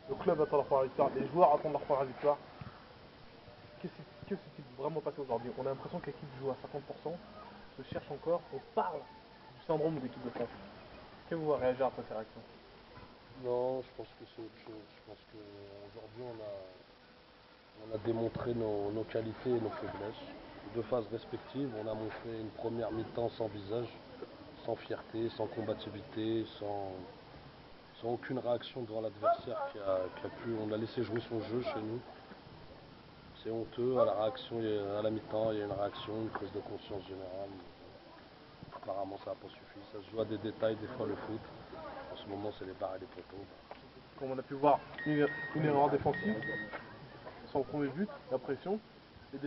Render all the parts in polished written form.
Le club attend leur première victoire, les joueurs attendent leur première victoire. Que s'est-il vraiment passé aujourd'hui? On a l'impression que l'équipe joue à 50%, se cherche encore, on parle du syndrome de l'équipe de France. Qu'est-ce que vous réagir après ces réactions? Non, je pense que c'est autre chose. Je pense qu'aujourd'hui, on a démontré nos qualités et nos faiblesses. Deux phases respectives, on a montré une première mi-temps sans visage, sans fierté, sans combativité, sans aucune réaction devant l'adversaire qui a pu. On a laissé jouer son jeu chez nous. C'est honteux, à la réaction, à la mi-temps, il y a une réaction, une prise de conscience générale. Apparemment, ça n'a pas suffi. Ça se joue à des détails, des fois le foot. En ce moment, c'est les barres et les poteaux. Comme on a pu voir, une erreur défensive, son premier but, la pression. Les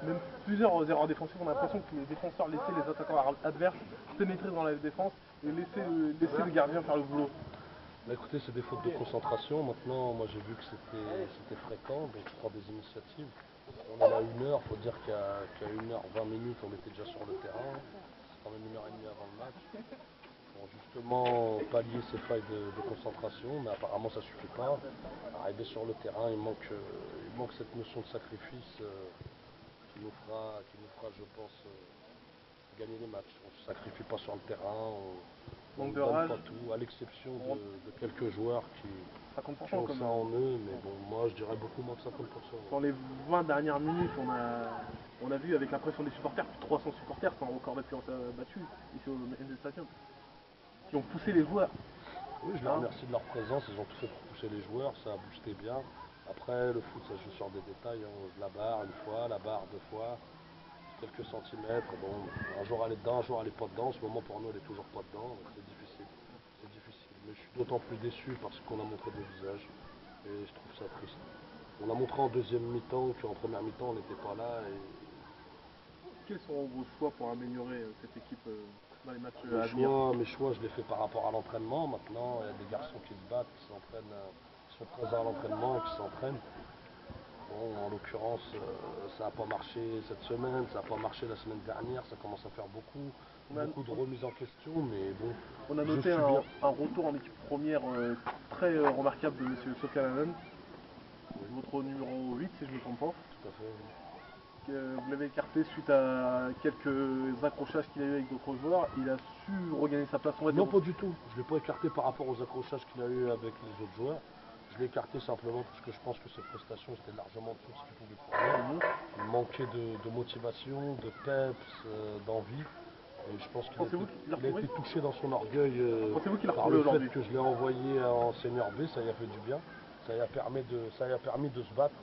même plusieurs erreurs défensives, on a l'impression que les défenseurs laissaient les attaquants adverses pénétrer dans la défense et laisser le gardien faire le boulot. Bah écoutez, c'est des fautes de concentration. Maintenant, moi j'ai vu que c'était fréquent, donc je prends des initiatives. On est là 1 heure, il faut dire qu'à 1 h 20, on était déjà sur le terrain. C'est quand même 1 h 30 avant le match. Pour justement pallier ces failles de concentration, mais apparemment ça ne suffit pas. Arriver sur le terrain, il manque cette notion de sacrifice qui nous fera, je pense, gagner les matchs. On ne se sacrifie pas sur le terrain, on Manque ne de donne rage, pas tout, à l'exception de quelques joueurs qui 50% ont comme ça en eux, mais bon, moi je dirais beaucoup moins que 50%. dans les 20 dernières minutes, on a vu avec la pression des supporters, plus de 300 supporters, c'est un record d'affluence battu ici au NZ Stadium, qui ont poussé les joueurs. Oui, je les remercie de leur présence, ils ont tout fait pour pousser les joueurs, ça a boosté bien. Après, le foot, ça se joue sur des détails, hein. La barre 1 fois, la barre 2 fois, quelques centimètres. Bon, un jour elle est dedans, un jour elle n'est pas dedans. En ce moment, pour nous, elle est toujours pas dedans, donc c'est difficile. C'est difficile. Mais je suis d'autant plus déçu parce qu'on a montré des visages et je trouve ça triste. On a montré en deuxième mi-temps qu'en première mi-temps, on n'était pas là. Et Quels seront vos choix pour améliorer cette équipe dans les matchs à venir? mes choix, je les fais par rapport à l'entraînement. Maintenant, il y a des garçons qui se battent, qui s'entraînent, qui sont présents à l'entraînement et qui s'entraînent. Bon, en l'occurrence, ça n'a pas marché cette semaine, ça n'a pas marché la semaine dernière, ça commence à faire beaucoup, On a, beaucoup de remises en question, mais bon, on a je noté suis bien. un retour en équipe première très remarquable de M. Sokalanen, Oui, votre numéro 8 si je ne me trompe pas. tout à fait. Oui. Vous l'avez écarté suite à quelques accrochages qu'il a eu avec d'autres joueurs. Il a su regagner sa place, on va dire. Non, pas du tout. Je ne l'ai pas écarté par rapport aux accrochages qu'il a eu avec les autres joueurs. Je l'ai écarté simplement parce que je pense que ses prestations étaient largement en dessous de ce qu'il pouvait fournir. Il manquait de motivation, de peps, d'envie. Et je pense Pensez-vous qu'il a qu'il a retrouvé? été touché dans son orgueil Pensez-vous qu'il a par retrouvé le fait aujourd'hui? que je l'ai envoyé en senior B, ça y a fait du bien. Ça y a permis de se battre,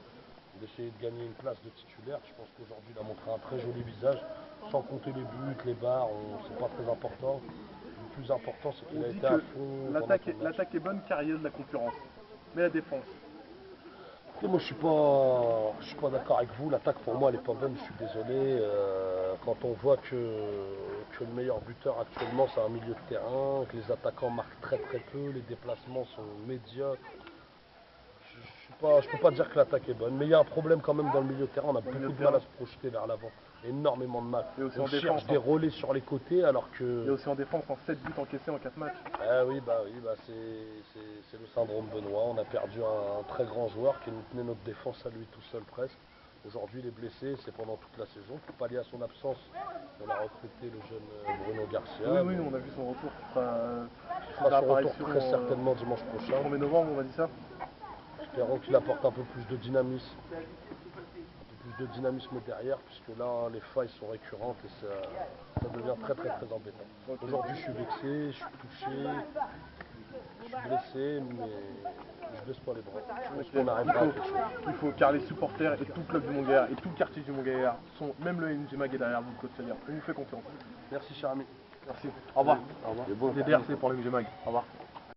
d'essayer de gagner une place de titulaire. Je pense qu'aujourd'hui il a montré un très joli visage, sans compter les buts, les barres, c'est pas très important. Le plus important c'est qu'il On a dit été à que fond pendant tout le match. l'attaque est bonne car il y a de la concurrence. Mais la défense. Écoutez, moi je suis pas d'accord avec vous, l'attaque pour moi elle est pas bonne, je suis désolé. Quand on voit que le meilleur buteur actuellement c'est un milieu de terrain, que les attaquants marquent très très peu, les déplacements sont médiocres. Je peux pas dire que l'attaque est bonne, mais il y a un problème quand même dans le milieu de terrain. On a Dans le milieu beaucoup de de mal à terrain. se projeter vers l'avant. Énormément de mal. Et aussi On en défense. cherche des Hein. relais sur les côtés alors Et que. aussi en défense en 7 buts encaissés en 4 matchs. Ah oui, c'est le syndrome Benoît. On a perdu un très grand joueur qui nous tenait notre défense à lui tout seul presque. Aujourd'hui il est blessé, c'est pendant toute la saison. Pour pallier à son absence, on a recruté le jeune Bruno Oui, Garcia, oui, mais on a vu son retour il qui fera fera son retour apparition très certainement dimanche le prochain. 1er novembre, on m'a dit ça. Espérons qu'il apporte un peu plus de dynamisme. Plus de dynamisme derrière, puisque là les failles sont récurrentes et ça devient très très très embêtant. Okay. Aujourd'hui je suis vexé, je suis touché, je suis blessé, mais je baisse pas les bras. Je pense qu'on arrivera à quelque chose. Il faut car les supporters et tout le club du Mont-Gaillard et tout le quartier du Mont-Gaillard sont, même le NG Mag est derrière vous, coach Salir. On vous fait confiance. Merci cher ami. Merci. Au revoir. Au revoir. C'était DRC pour le NG Mag. Au revoir.